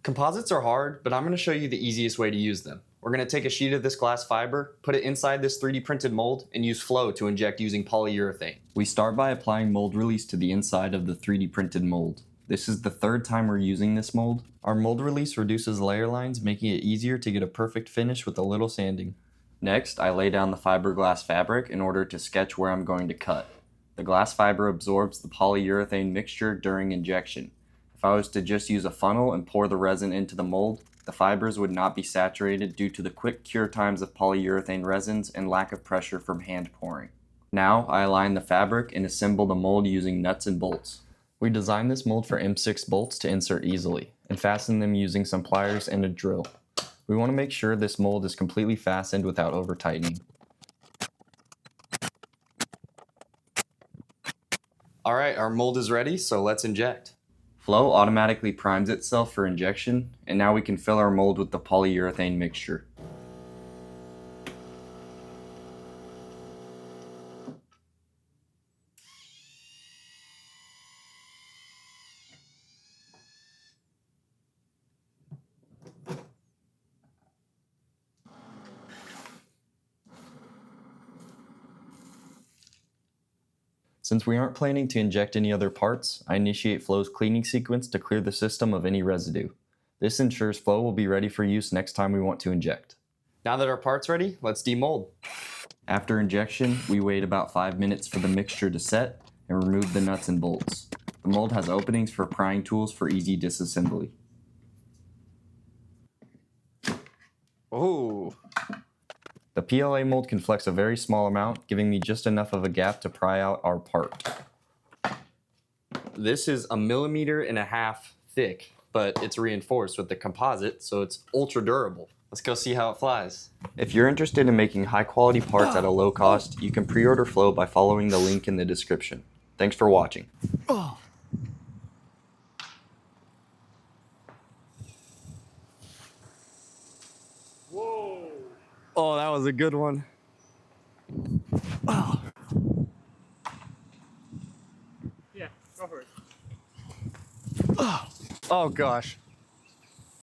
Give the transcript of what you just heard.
Composites are hard, but I'm going to show you the easiest way to use them. We're going to take a sheet of this glass fiber, put it inside this 3D printed mold, and use Flovv to inject using polyurethane. We start by applying mold release to the inside of the 3D printed mold. This is the third time we're using this mold. Our mold release reduces layer lines, making it easier to get a perfect finish with a little sanding. Next, I lay down the fiberglass fabric in order to sketch where I'm going to cut. The glass fiber absorbs the polyurethane mixture during injection. If I was to just use a funnel and pour the resin into the mold, the fibers would not be saturated due to the quick cure times of polyurethane resins and lack of pressure from hand pouring. Now, I align the fabric and assemble the mold using nuts and bolts. We designed this mold for M6 bolts to insert easily, and fasten them using some pliers and a drill. We want to make sure this mold is completely fastened without over-tightening. Alright, our mold is ready, so let's inject. Flovv automatically primes itself for injection, and now we can fill our mold with the polyurethane mixture. Since we aren't planning to inject any other parts, I initiate Flovv's cleaning sequence to clear the system of any residue. This ensures Flovv will be ready for use next time we want to inject. Now that our part's ready, let's demold. After injection, we wait about 5 minutes for the mixture to set and remove the nuts and bolts. The mold has openings for prying tools for easy disassembly. Oh! The PLA mold can flex a very small amount, giving me just enough of a gap to pry out our part. This is 1.5 millimeters thick, but it's reinforced with the composite, so it's ultra durable. Let's go see how it flies. If you're interested in making high quality parts at a low cost, you can pre-order Flovv by following the link in the description. Thanks for watching. Oh, that was a good one. Oh. Yeah, go for it. Oh gosh.